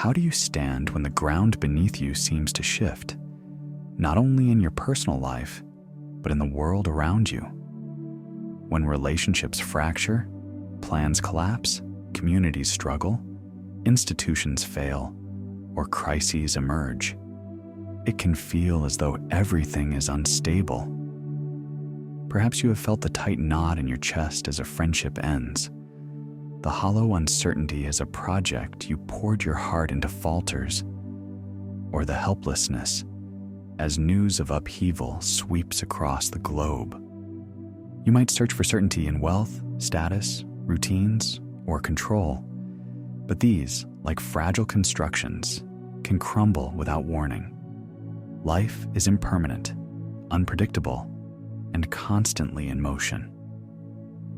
How do you stand when the ground beneath you seems to shift, not only in your personal life, but in the world around you? When relationships fracture, plans collapse, communities struggle, institutions fail, or crises emerge, it can feel as though everything is unstable. Perhaps you have felt the tight knot in your chest as a friendship ends. The hollow uncertainty as a project you poured your heart into falters, or the helplessness as news of upheaval sweeps across the globe. You might search for certainty in wealth, status, routines, or control, but these, like fragile constructions, can crumble without warning. Life is impermanent, unpredictable, and constantly in motion.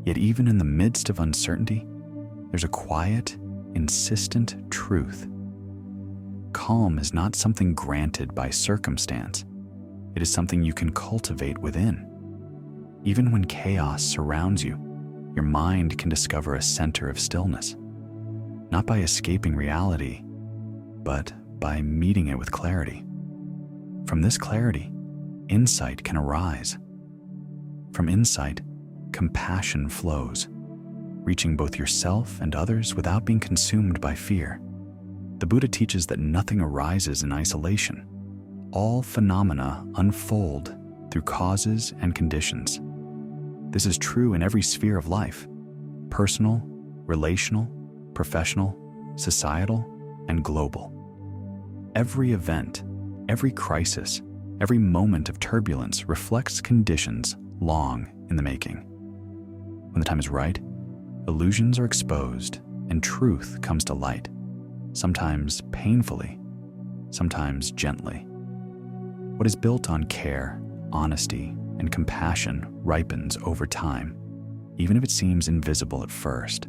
Yet even in the midst of uncertainty, there's a quiet, insistent truth. Calm is not something granted by circumstance. It is something you can cultivate within. Even when chaos surrounds you, your mind can discover a center of stillness, not by escaping reality, but by meeting it with clarity. From this clarity, insight can arise. From insight, compassion flows, reaching both yourself and others without being consumed by fear. The Buddha teaches that nothing arises in isolation. All phenomena unfold through causes and conditions. This is true in every sphere of life: personal, relational, professional, societal, and global. Every event, every crisis, every moment of turbulence reflects conditions long in the making. When the time is right, illusions are exposed and truth comes to light, sometimes painfully, sometimes gently. What is built on care, honesty, and compassion ripens over time, even if it seems invisible at first.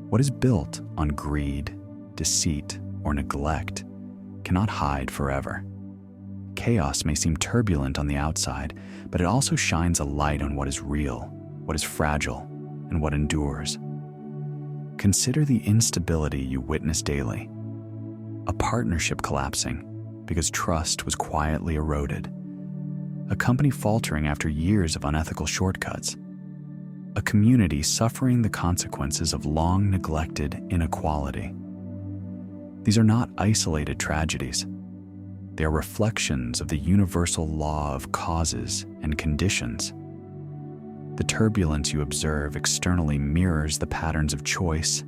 What is built on greed, deceit, or neglect cannot hide forever. Chaos may seem turbulent on the outside, but it also shines a light on what is real, what is fragile, and what endures. Consider the instability you witness daily. A partnership collapsing because trust was quietly eroded. A company faltering after years of unethical shortcuts. A community suffering the consequences of long neglected inequality. These are not isolated tragedies. They are reflections of the universal law of causes and conditions. The turbulence you observe externally mirrors the patterns of choice,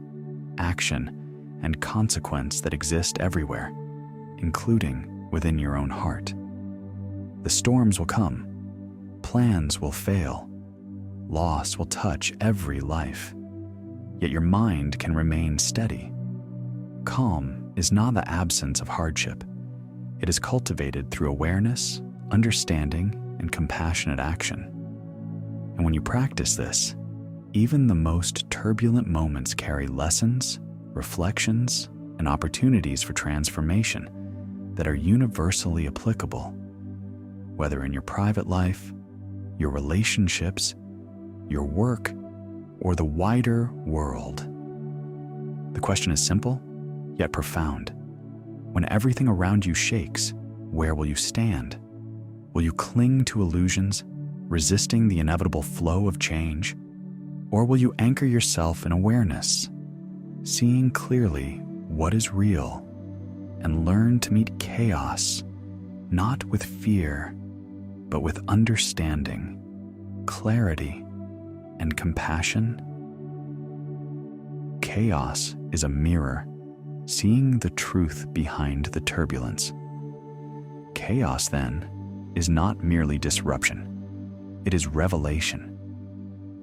action, and consequence that exist everywhere, including within your own heart. The storms will come, plans will fail, loss will touch every life, yet your mind can remain steady. Calm is not the absence of hardship. It is cultivated through awareness, understanding, and compassionate action. And when you practice this, even the most turbulent moments carry lessons, reflections, and opportunities for transformation that are universally applicable, whether in your private life, your relationships, your work, or the wider world. The question is simple, yet profound. When everything around you shakes, where will you stand? Will you cling to illusions, resisting the inevitable flow of change? Or will you anchor yourself in awareness, seeing clearly what is real, and learn to meet chaos, not with fear, but with understanding, clarity, and compassion? Chaos is a mirror, seeing the truth behind the turbulence. Chaos, then, is not merely disruption. It is revelation.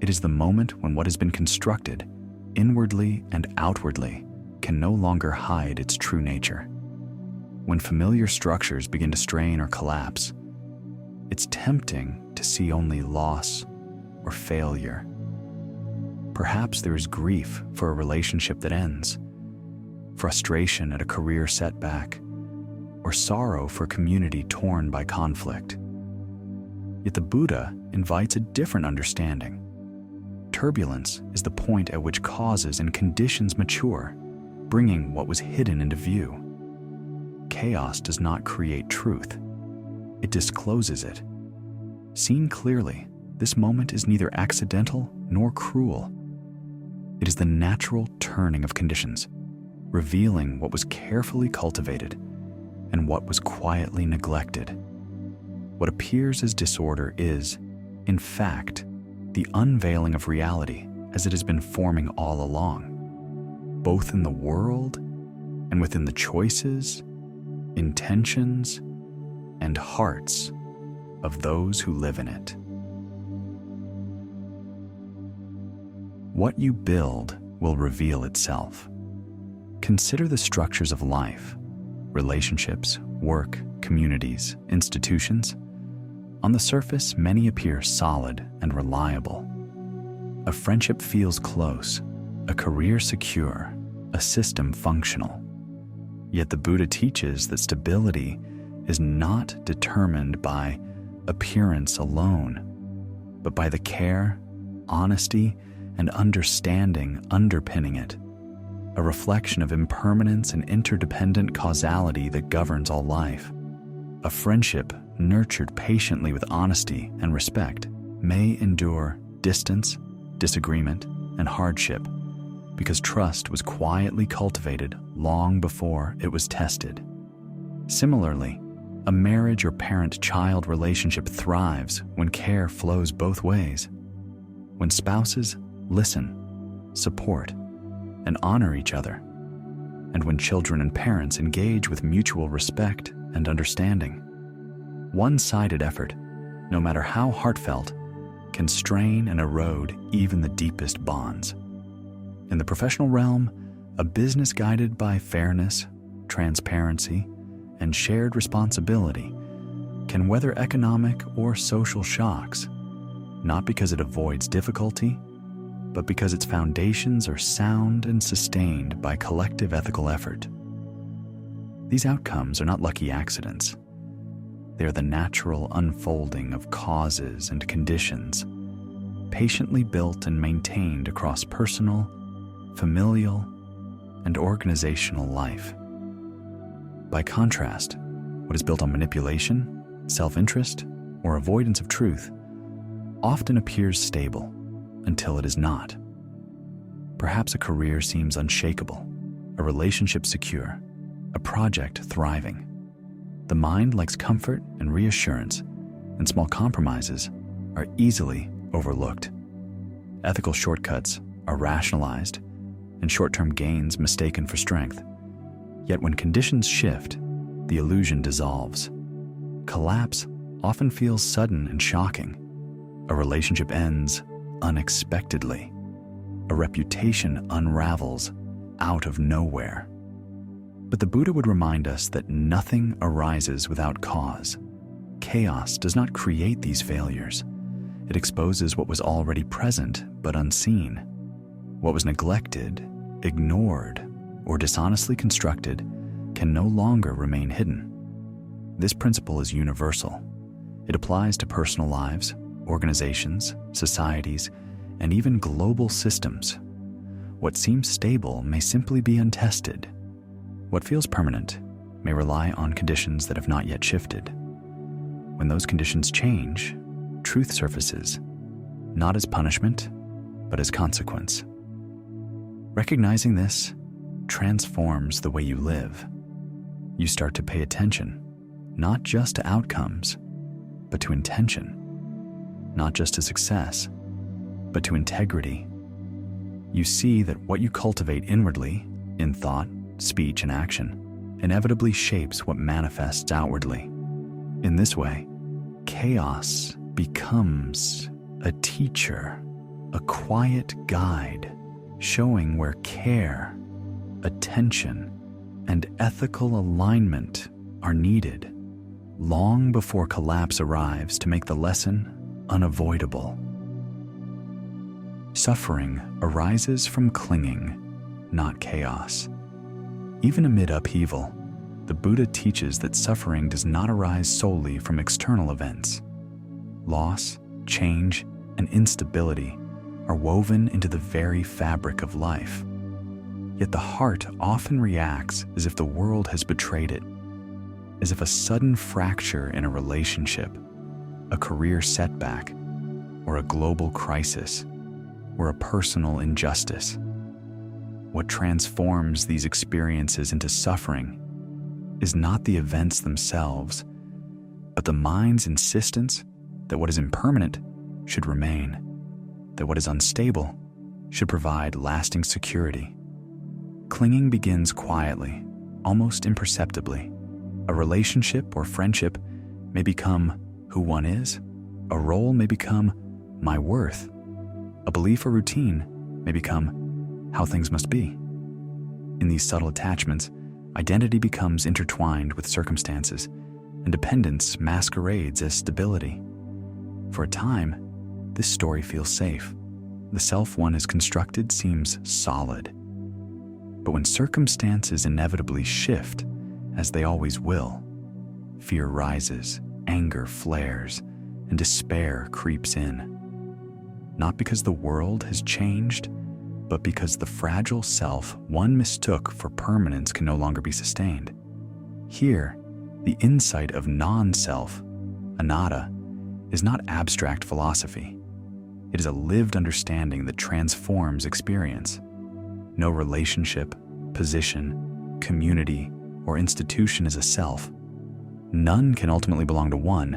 It is the moment when what has been constructed, inwardly and outwardly, can no longer hide its true nature. When familiar structures begin to strain or collapse, it's tempting to see only loss or failure. Perhaps there is grief for a relationship that ends, frustration at a career setback, or sorrow for a community torn by conflict. Yet the Buddha invites a different understanding. Turbulence is the point at which causes and conditions mature, bringing what was hidden into view. Chaos does not create truth. It discloses it. Seen clearly, this moment is neither accidental nor cruel. It is the natural turning of conditions, revealing what was carefully cultivated and what was quietly neglected. What appears as disorder is, in fact, the unveiling of reality as it has been forming all along, both in the world and within the choices, intentions, and hearts of those who live in it. What you build will reveal itself. Consider the structures of life, relationships, work, communities, institutions. On the surface, many appear solid and reliable. A friendship feels close, a career secure, a system functional. Yet the Buddha teaches that stability is not determined by appearance alone, but by the care, honesty, and understanding underpinning it, a reflection of impermanence and interdependent causality that governs all life. A friendship nurtured patiently with honesty and respect may endure distance, disagreement, and hardship because trust was quietly cultivated long before it was tested. Similarly, a marriage or parent-child relationship thrives when care flows both ways. When spouses listen, support, and honor each other, and when children and parents engage with mutual respect and understanding. One-sided effort, no matter how heartfelt, can strain and erode even the deepest bonds. In the professional realm, a business guided by fairness, transparency, and shared responsibility can weather economic or social shocks, not because it avoids difficulty, but because its foundations are sound and sustained by collective ethical effort. These outcomes are not lucky accidents. They are the natural unfolding of causes and conditions, patiently built and maintained across personal, familial, and organizational life. By contrast, what is built on manipulation, self-interest, or avoidance of truth often appears stable until it is not. Perhaps a career seems unshakable, a relationship secure, a project thriving. The mind likes comfort and reassurance, and small compromises are easily overlooked. Ethical shortcuts are rationalized, and short-term gains mistaken for strength. Yet when conditions shift, the illusion dissolves. Collapse often feels sudden and shocking. A relationship ends unexpectedly. A reputation unravels out of nowhere. But the Buddha would remind us that nothing arises without cause. Chaos does not create these failures. It exposes what was already present but unseen. What was neglected, ignored, or dishonestly constructed can no longer remain hidden. This principle is universal. It applies to personal lives, organizations, societies, and even global systems. What seems stable may simply be untested. What feels permanent may rely on conditions that have not yet shifted. When those conditions change, truth surfaces, not as punishment, but as consequence. Recognizing this transforms the way you live. You start to pay attention, not just to outcomes, but to intention. Not just to success, but to integrity. You see that what you cultivate inwardly, in thought, speech, and action, inevitably shapes what manifests outwardly. In this way, chaos becomes a teacher, a quiet guide, showing where care, attention, and ethical alignment are needed, long before collapse arrives to make the lesson unavoidable. Suffering arises from clinging, not chaos. Even amid upheaval, the Buddha teaches that suffering does not arise solely from external events. Loss, change, and instability are woven into the very fabric of life. Yet the heart often reacts as if the world has betrayed it, as if a sudden fracture in a relationship, a career setback, or a global crisis were a personal injustice. What transforms these experiences into suffering is not the events themselves, but the mind's insistence that what is impermanent should remain, that what is unstable should provide lasting security. Clinging begins quietly, almost imperceptibly. A relationship or friendship may become who one is. A role may become my worth. A belief or routine may become how things must be. In these subtle attachments, identity becomes intertwined with circumstances, and dependence masquerades as stability. For a time, this story feels safe. The self one has constructed seems solid. But when circumstances inevitably shift, as they always will, fear rises, anger flares, and despair creeps in. Not because the world has changed, but because the fragile self one mistook for permanence can no longer be sustained. Here, the insight of non-self, anatta, is not abstract philosophy. It is a lived understanding that transforms experience. No relationship, position, community, or institution is a self. None can ultimately belong to one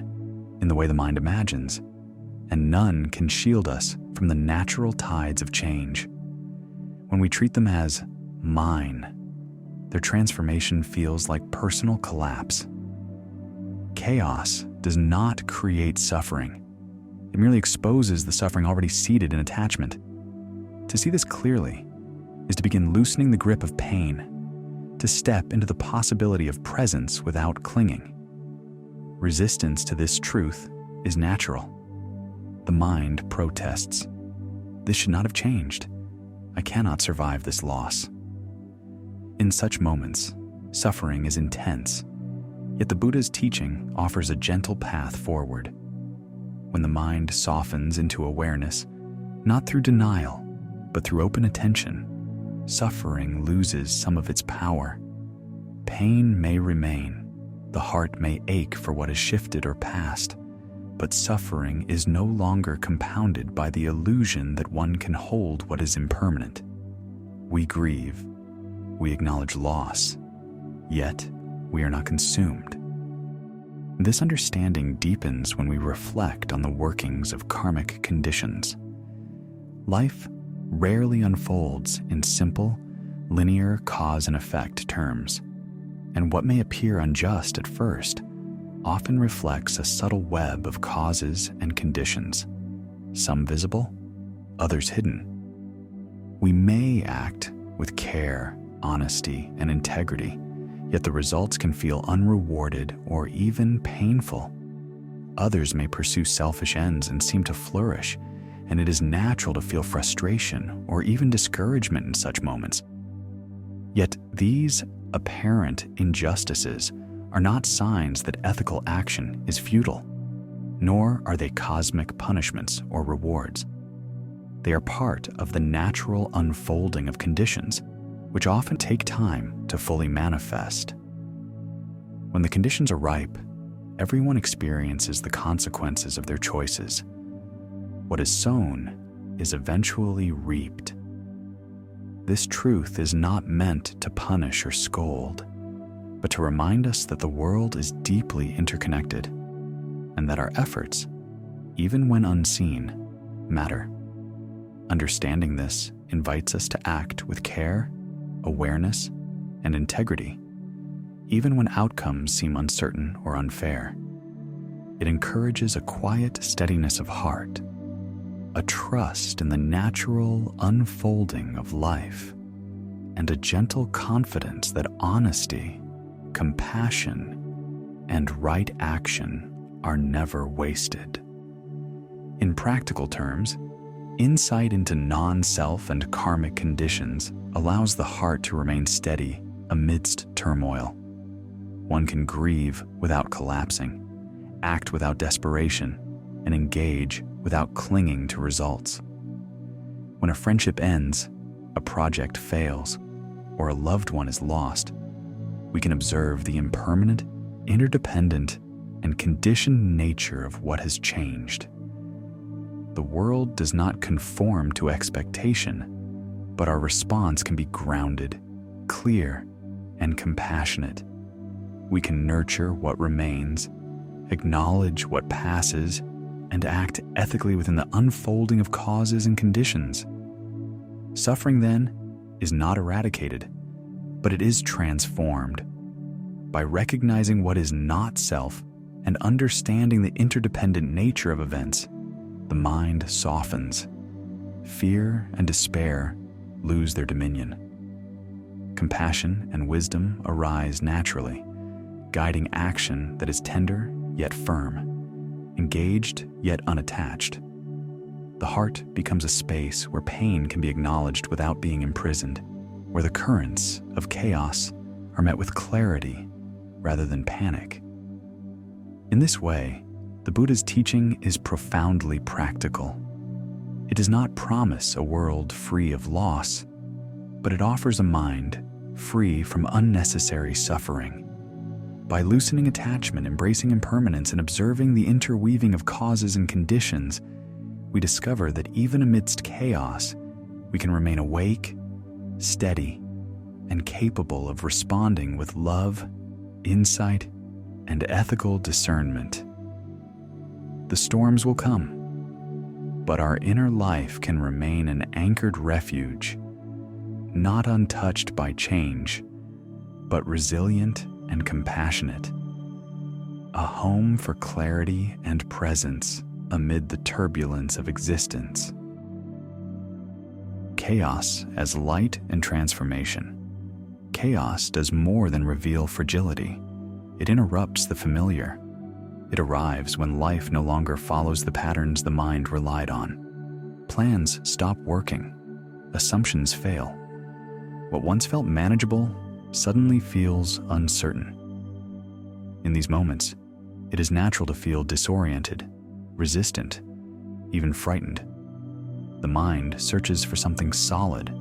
in the way the mind imagines, and none can shield us from the natural tides of change. When we treat them as mine, their transformation feels like personal collapse. Chaos does not create suffering. It merely exposes the suffering already seated in attachment. To see this clearly is to begin loosening the grip of pain, to step into the possibility of presence without clinging. Resistance to this truth is natural. The mind protests. This should not have changed. I cannot survive this loss. In such moments, suffering is intense, yet the Buddha's teaching offers a gentle path forward. When the mind softens into awareness, not through denial, but through open attention, suffering loses some of its power. Pain may remain, the heart may ache for what has shifted or passed, but suffering is no longer compounded by the illusion that one can hold what is impermanent. We grieve, we acknowledge loss, yet we are not consumed. This understanding deepens when we reflect on the workings of karmic conditions. Life rarely unfolds in simple, linear cause and effect terms, and what may appear unjust at first often reflects a subtle web of causes and conditions, some visible, others hidden. We may act with care, honesty, and integrity, yet the results can feel unrewarded or even painful. Others may pursue selfish ends and seem to flourish, and it is natural to feel frustration or even discouragement in such moments. Yet these apparent injustices are not signs that ethical action is futile, nor are they cosmic punishments or rewards. They are part of the natural unfolding of conditions, which often take time to fully manifest. When the conditions are ripe, everyone experiences the consequences of their choices. What is sown is eventually reaped. This truth is not meant to punish or scold, but to remind us that the world is deeply interconnected, and that our efforts, even when unseen, matter. Understanding this invites us to act with care, awareness, and integrity, even when outcomes seem uncertain or unfair. It encourages a quiet steadiness of heart, a trust in the natural unfolding of life, and a gentle confidence that honesty, compassion, and right action are never wasted. In practical terms, insight into non-self and karmic conditions allows the heart to remain steady amidst turmoil. One can grieve without collapsing, act without desperation, and engage without clinging to results. When a friendship ends, a project fails, or a loved one is lost, we can observe the impermanent, interdependent, and conditioned nature of what has changed. The world does not conform to expectation, but our response can be grounded, clear, and compassionate. We can nurture what remains, acknowledge what passes, and act ethically within the unfolding of causes and conditions. Suffering, then, is not eradicated, but it is transformed. By recognizing what is not self and understanding the interdependent nature of events, the mind softens. Fear and despair lose their dominion. Compassion and wisdom arise naturally, guiding action that is tender yet firm, engaged yet unattached. The heart becomes a space where pain can be acknowledged without being imprisoned, where the currents of chaos are met with clarity rather than panic. In this way, the Buddha's teaching is profoundly practical. It does not promise a world free of loss, but it offers a mind free from unnecessary suffering. By loosening attachment, embracing impermanence, and observing the interweaving of causes and conditions, we discover that even amidst chaos, we can remain awake, steady, and capable of responding with love, insight, and ethical discernment. The storms will come, but our inner life can remain an anchored refuge, not untouched by change, but resilient and compassionate. A home for clarity and presence amid the turbulence of existence. Chaos as light and transformation. Chaos does more than reveal fragility. It interrupts the familiar. It arrives when life no longer follows the patterns the mind relied on. Plans stop working. Assumptions fail. What once felt manageable suddenly feels uncertain. In these moments, it is natural to feel disoriented, resistant, even frightened. The mind searches for something solid,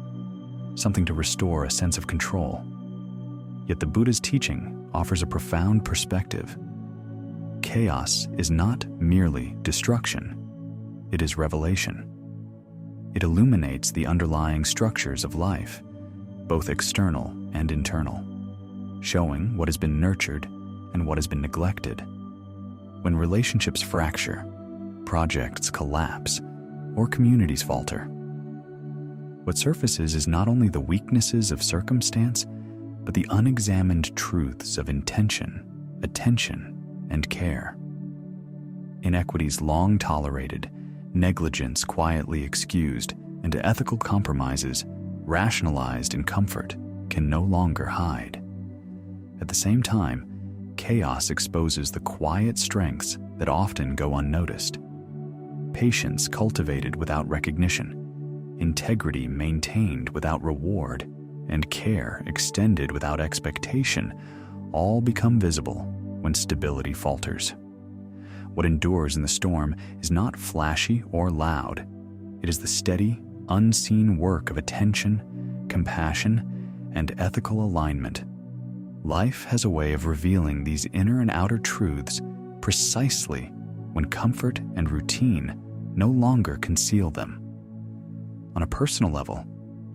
something to restore a sense of control. Yet the Buddha's teaching offers a profound perspective. Chaos is not merely destruction, it is revelation. It illuminates the underlying structures of life, both external and internal, showing what has been nurtured and what has been neglected. When relationships fracture, projects collapse, or communities falter, what surfaces is not only the weaknesses of circumstance, but the unexamined truths of intention, attention, and care. Inequities long tolerated, negligence quietly excused, and ethical compromises rationalized in comfort can no longer hide. At the same time, chaos exposes the quiet strengths that often go unnoticed. Patience cultivated without recognition, integrity maintained without reward, and care extended without expectation all become visible when stability falters. What endures in the storm is not flashy or loud. It is the steady, unseen work of attention, compassion, and ethical alignment. Life has a way of revealing these inner and outer truths precisely when comfort and routine no longer conceal them. On a personal level,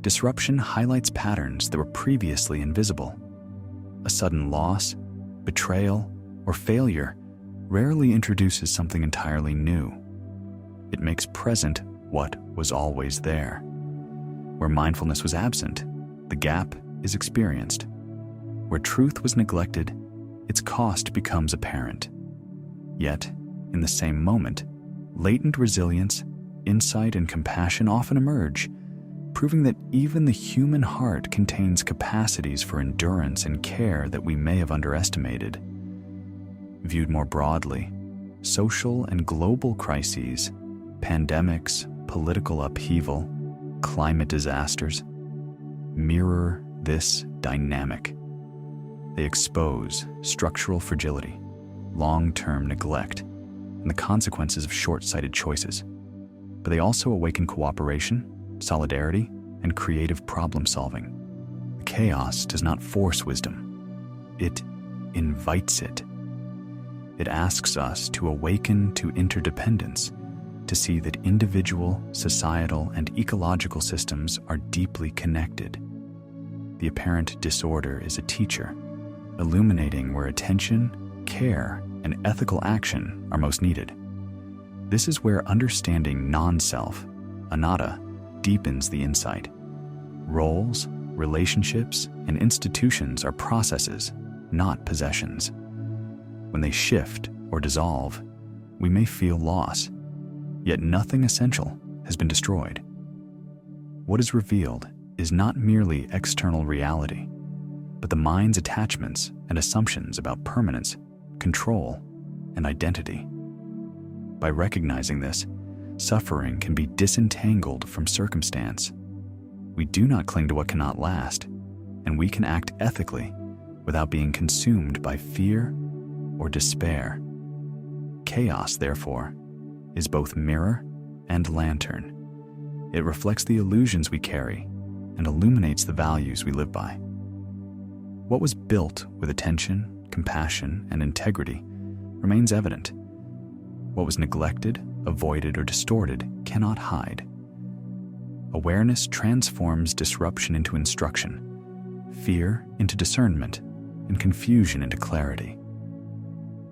disruption highlights patterns that were previously invisible. A sudden loss, betrayal, or failure rarely introduces something entirely new. It makes present what was always there. Where mindfulness was absent, the gap is experienced. Where truth was neglected, its cost becomes apparent. Yet, in the same moment, latent resilience, insight, and compassion often emerge, proving that even the human heart contains capacities for endurance and care that we may have underestimated. Viewed more broadly, social and global crises, pandemics, political upheaval, climate disasters, mirror this dynamic. They expose structural fragility, long-term neglect, and the consequences of short-sighted choices. But they also awaken cooperation, solidarity, and creative problem-solving. Chaos does not force wisdom. It invites it. It asks us to awaken to interdependence, to see that individual, societal, and ecological systems are deeply connected. The apparent disorder is a teacher, illuminating where attention, care, and ethical action are most needed. This is where understanding non-self, anatta, deepens the insight. Roles, relationships, and institutions are processes, not possessions. When they shift or dissolve, we may feel loss, yet nothing essential has been destroyed. What is revealed is not merely external reality, but the mind's attachments and assumptions about permanence, control, and identity. By recognizing this, suffering can be disentangled from circumstance. We do not cling to what cannot last, and we can act ethically without being consumed by fear or despair. Chaos, therefore, is both mirror and lantern. It reflects the illusions we carry and illuminates the values we live by. What was built with attention, compassion, and integrity remains evident. What was neglected, avoided, or distorted cannot hide. Awareness transforms disruption into instruction, fear into discernment, and confusion into clarity.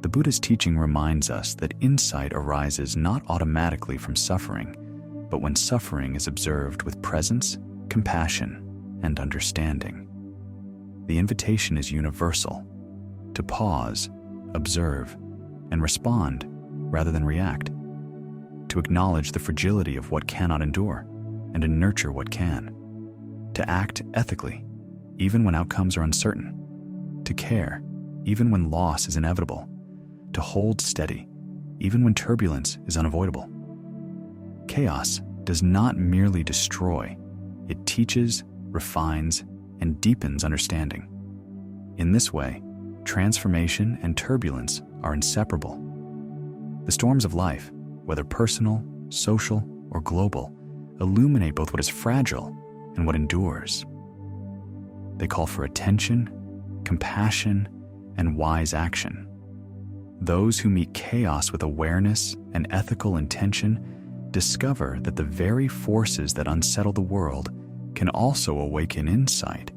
The Buddha's teaching reminds us that insight arises not automatically from suffering, but when suffering is observed with presence, compassion, and understanding. The invitation is universal: to pause, observe, and respond rather than react, to acknowledge the fragility of what cannot endure, and to nurture what can, to act ethically, even when outcomes are uncertain, to care, even when loss is inevitable, to hold steady, even when turbulence is unavoidable. Chaos does not merely destroy, it teaches, refines, and deepens understanding. In this way, transformation and turbulence are inseparable. The storms of life, whether personal, social, or global, illuminate both what is fragile and what endures. They call for attention, compassion, and wise action. Those who meet chaos with awareness and ethical intention discover that the very forces that unsettle the world can also awaken insight,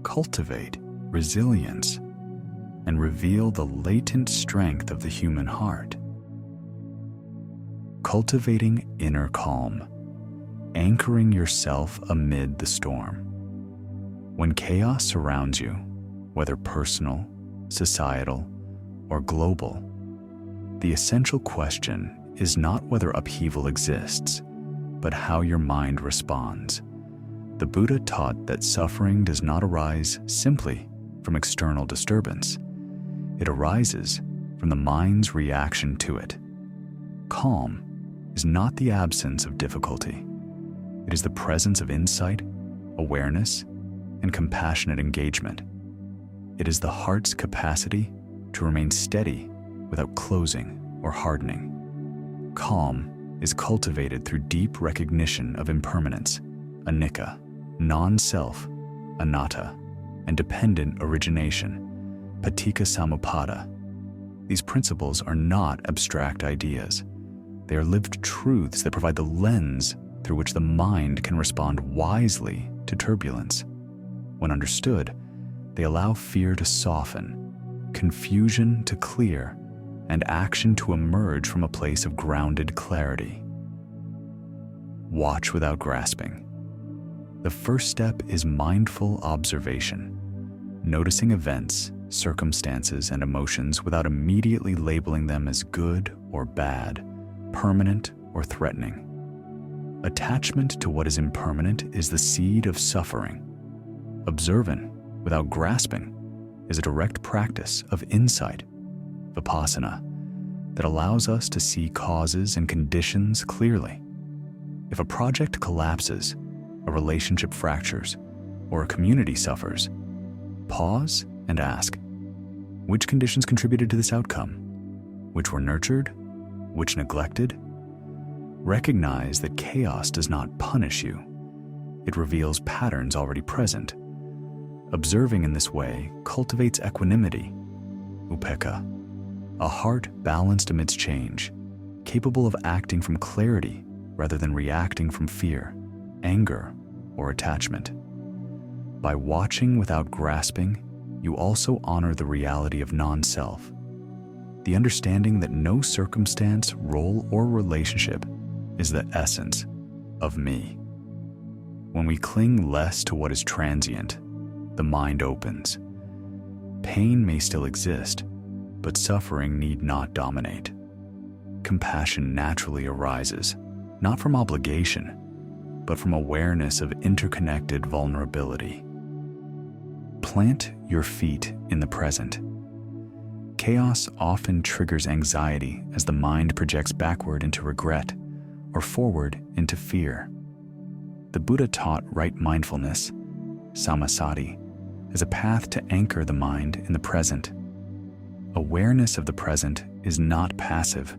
cultivate resilience, and reveal the latent strength of the human heart. Cultivating inner calm, anchoring yourself amid the storm. When chaos surrounds you, whether personal, societal, or global, the essential question is not whether upheaval exists, but how your mind responds. The Buddha taught that suffering does not arise simply from external disturbance. It arises from the mind's reaction to it. Calm is not the absence of difficulty. It is the presence of insight, awareness, and compassionate engagement. It is the heart's capacity to remain steady without closing or hardening. Calm is cultivated through deep recognition of impermanence, anicca, non-self, anatta, and dependent origination, paticca samuppada. These principles are not abstract ideas. They are lived truths that provide the lens through which the mind can respond wisely to turbulence. When understood, they allow fear to soften, confusion to clear, and action to emerge from a place of grounded clarity. Watch without grasping. The first step is mindful observation, noticing events, circumstances, and emotions without immediately labeling them as good or bad, permanent or threatening. Attachment to what is impermanent is the seed of suffering. Observing without grasping is a direct practice of insight, vipassana, that allows us to see causes and conditions clearly. If a project collapses, a relationship fractures, or a community suffers, pause and ask, which conditions contributed to this outcome? Which were nurtured? Which neglected? Recognize that chaos does not punish you. It reveals patterns already present. Observing in this way cultivates equanimity, upekkha, a heart balanced amidst change, capable of acting from clarity rather than reacting from fear, anger, or attachment. By watching without grasping, you also honor the reality of non-self, the understanding that no circumstance, role, or relationship is the essence of me. When we cling less to what is transient, the mind opens. Pain may still exist, but suffering need not dominate. Compassion naturally arises, not from obligation, but from awareness of interconnected vulnerability. Plant your feet in the present. Chaos often triggers anxiety as the mind projects backward into regret or forward into fear. The Buddha taught right mindfulness, sammasati, as a path to anchor the mind in the present. Awareness of the present is not passive.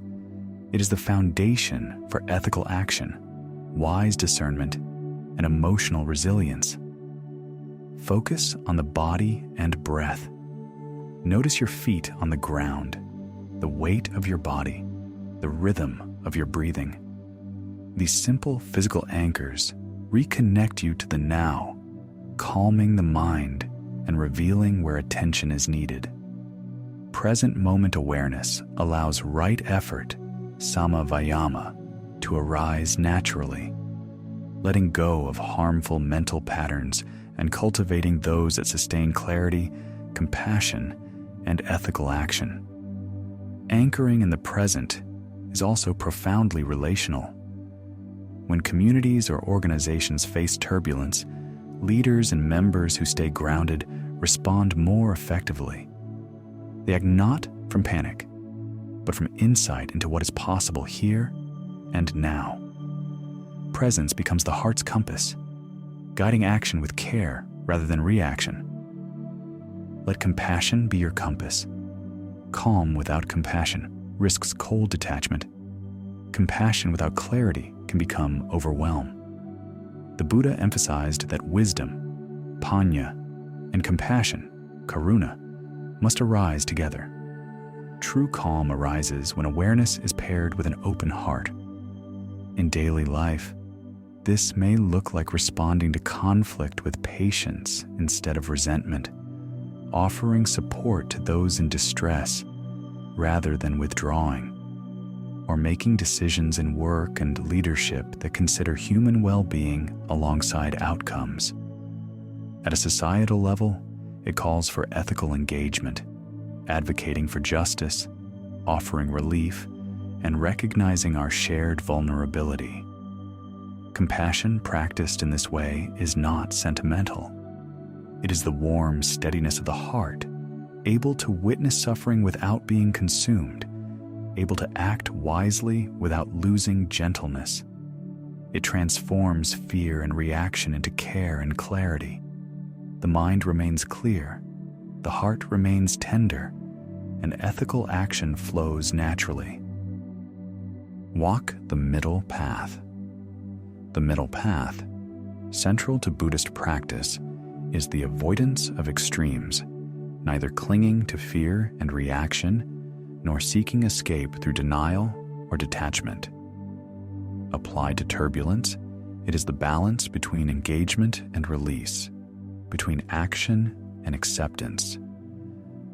It is the foundation for ethical action, wise discernment, and emotional resilience. Focus on the body and breath. Notice your feet on the ground, the weight of your body, the rhythm of your breathing. These simple physical anchors reconnect you to the now, calming the mind and revealing where attention is needed. Present moment awareness allows right effort, samavayama, to arise naturally, letting go of harmful mental patterns and cultivating those that sustain clarity, compassion, and ethical action. Anchoring in the present is also profoundly relational. When communities or organizations face turbulence, leaders and members who stay grounded respond more effectively. They act not from panic, but from insight into what is possible here and now. Presence becomes the heart's compass, guiding action with care rather than reaction. Let compassion be your compass. Calm without compassion risks cold detachment. Compassion without clarity can become overwhelm. The Buddha emphasized that wisdom, panya, and compassion, karuna, must arise together. True calm arises when awareness is paired with an open heart. In daily life, this may look like responding to conflict with patience instead of resentment, offering support to those in distress rather than withdrawing, or making decisions in work and leadership that consider human well-being alongside outcomes. At a societal level, it calls for ethical engagement, advocating for justice, offering relief, and recognizing our shared vulnerability. Compassion practiced in this way is not sentimental. It is the warm steadiness of the heart, able to witness suffering without being consumed, able to act wisely without losing gentleness. It transforms fear and reaction into care and clarity. The mind remains clear, the heart remains tender, and ethical action flows naturally. Walk the middle path. The middle path, central to Buddhist practice, is the avoidance of extremes, neither clinging to fear and reaction, nor seeking escape through denial or detachment. Applied to turbulence, it is the balance between engagement and release, between action and acceptance.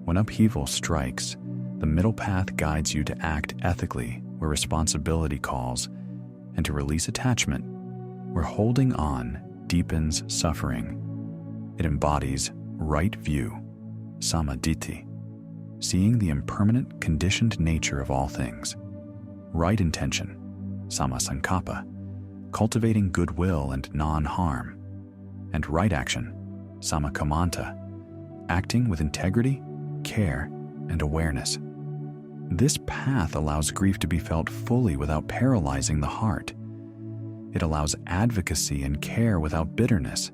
When upheaval strikes, the middle path guides you to act ethically where responsibility calls, and to release attachment where holding on deepens suffering. It embodies right view, samaditi, seeing the impermanent, conditioned nature of all things. Right intention, sammasankappa, cultivating goodwill and non-harm. And right action, sammakamanta, acting with integrity, care, and awareness. This path allows grief to be felt fully without paralyzing the heart. It allows advocacy and care without bitterness.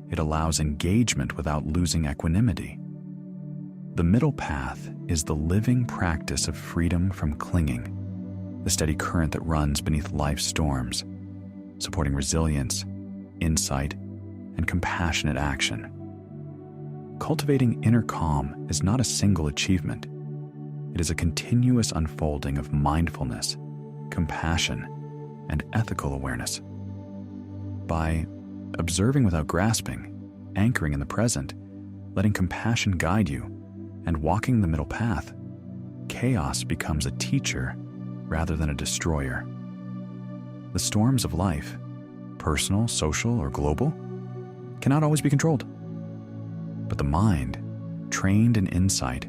It allows engagement without losing equanimity. The middle path is the living practice of freedom from clinging, the steady current that runs beneath life's storms, supporting resilience, insight, and compassionate action. Cultivating inner calm is not a single achievement. It is a continuous unfolding of mindfulness, compassion, and ethical awareness. By observing without grasping, anchoring in the present, letting compassion guide you, and walking the middle path, chaos becomes a teacher rather than a destroyer. The storms of life, personal, social, or global, cannot always be controlled. But the mind, trained in insight,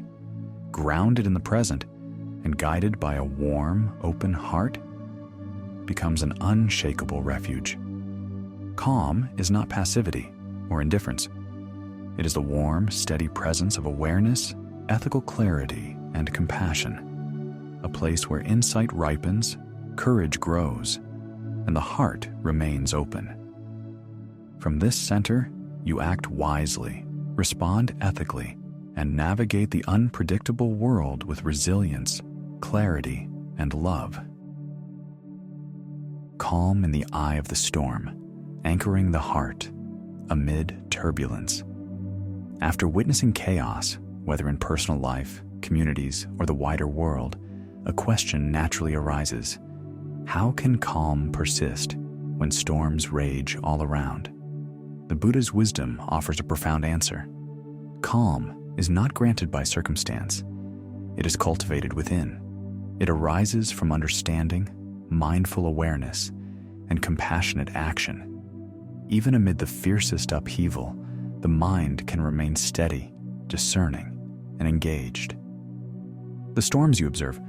grounded in the present, and guided by a warm, open heart, becomes an unshakable refuge. Calm is not passivity or indifference. It is the warm, steady presence of awareness, ethical clarity, and compassion, a place where insight ripens, courage grows, and the heart remains open. From this center, you act wisely, respond ethically, and navigate the unpredictable world with resilience, clarity, and love. Calm in the eye of the storm, anchoring the heart amid turbulence. After witnessing chaos, whether in personal life, communities, or the wider world, a question naturally arises. How can calm persist when storms rage all around? The Buddha's wisdom offers a profound answer. Calm is not granted by circumstance. It is cultivated within. It arises from understanding, mindful awareness, and compassionate action. Even amid the fiercest upheaval, the mind can remain steady, discerning, and engaged. The storms you observe,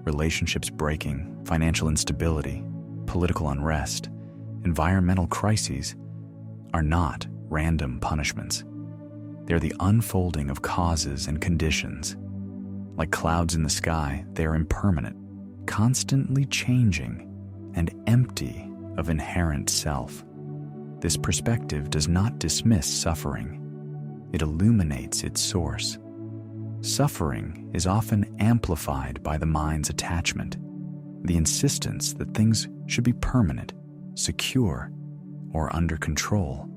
relationships breaking, financial instability, political unrest, environmental crises, are not random punishments. They are the unfolding of causes and conditions. Like clouds in the sky, they are impermanent, constantly changing, and empty of inherent self. This perspective does not dismiss suffering. It illuminates its source. Suffering is often amplified by the mind's attachment, the insistence that things should be permanent, secure, or under control.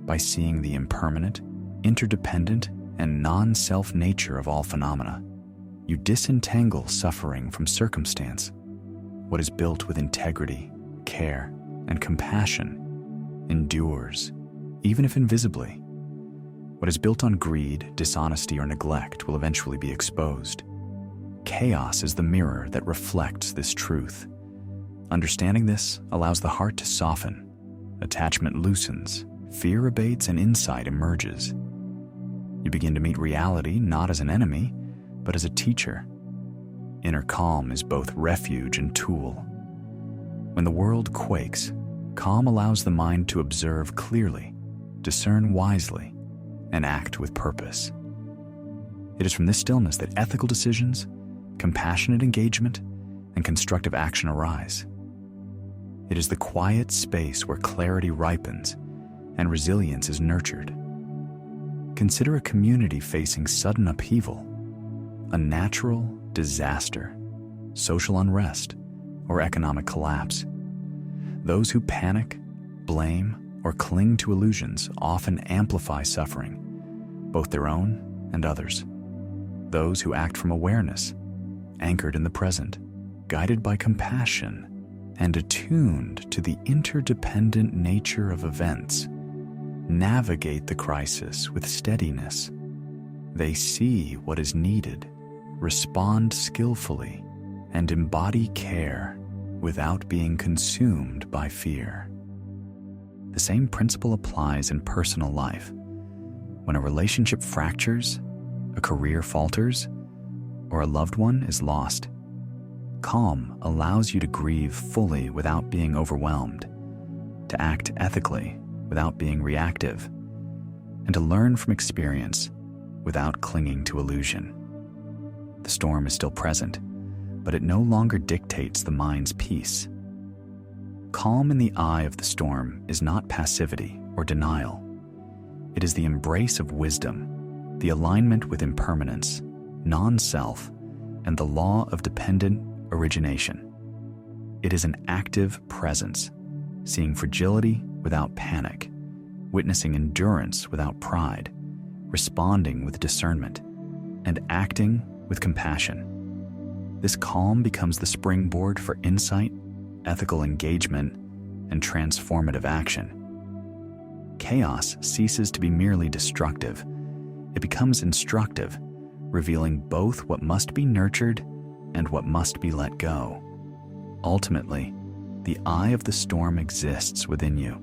By seeing the impermanent, interdependent, and non-self nature of all phenomena, you disentangle suffering from circumstance. What is built with integrity, care, and compassion endures, even if invisibly. What is built on greed, dishonesty, or neglect will eventually be exposed. Chaos is the mirror that reflects this truth. Understanding this allows the heart to soften, attachment loosens, fear abates, and insight emerges. You begin to meet reality not as an enemy, but as a teacher. Inner calm is both refuge and tool. When the world quakes, calm allows the mind to observe clearly, discern wisely, and act with purpose. It is from this stillness that ethical decisions, compassionate engagement, and constructive action arise. It is the quiet space where clarity ripens and resilience is nurtured. Consider a community facing sudden upheaval, a natural disaster, social unrest, or economic collapse. Those who panic, blame, or cling to illusions often amplify suffering, both their own and others. Those who act from awareness, anchored in the present, guided by compassion, and attuned to the interdependent nature of events, navigate the crisis with steadiness. They see what is needed, respond skillfully, and embody care without being consumed by fear. The same principle applies in personal life. When a relationship fractures, a career falters, or a loved one is lost, calm allows you to grieve fully without being overwhelmed, to act ethically without being reactive, and to learn from experience without clinging to illusion. The storm is still present, but it no longer dictates the mind's peace. Calm in the eye of the storm is not passivity or denial. It is the embrace of wisdom, the alignment with impermanence, non-self, and the law of dependent origination. It is an active presence, seeing fragility without panic, witnessing endurance without pride, responding with discernment, and acting with compassion. This calm becomes the springboard for insight, ethical engagement, and transformative action. Chaos ceases to be merely destructive. It becomes instructive, revealing both what must be nurtured and what must be let go. Ultimately, the eye of the storm exists within you.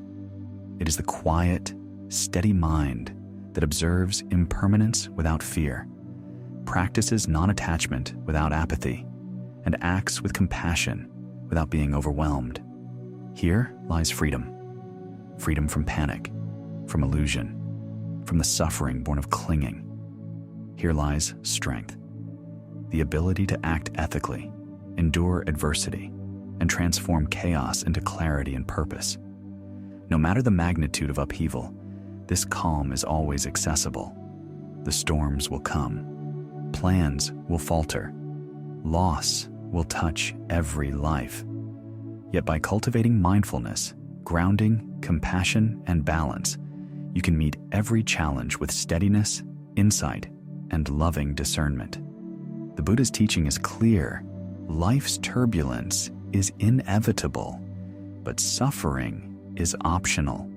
It is the quiet, steady mind that observes impermanence without fear, practices non-attachment without apathy, and acts with compassion without being overwhelmed. Here lies freedom. Freedom from panic, from illusion, from the suffering born of clinging. Here lies strength, the ability to act ethically, endure adversity, and transform chaos into clarity and purpose. No matter the magnitude of upheaval, this calm is always accessible. The storms will come. Plans will falter. Loss will touch every life. Yet by cultivating mindfulness, grounding, compassion, and balance, you can meet every challenge with steadiness, insight, and loving discernment. The Buddha's teaching is clear. Life's turbulence is inevitable, but suffering is optional.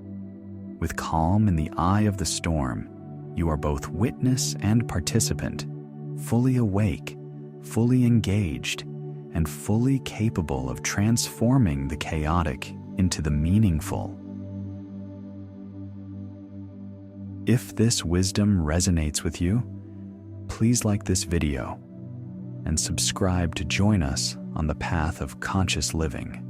With calm in the eye of the storm, you are both witness and participant, fully awake, fully engaged, and fully capable of transforming the chaotic into the meaningful. If this wisdom resonates with you, please like this video and subscribe to join us on the path of conscious living.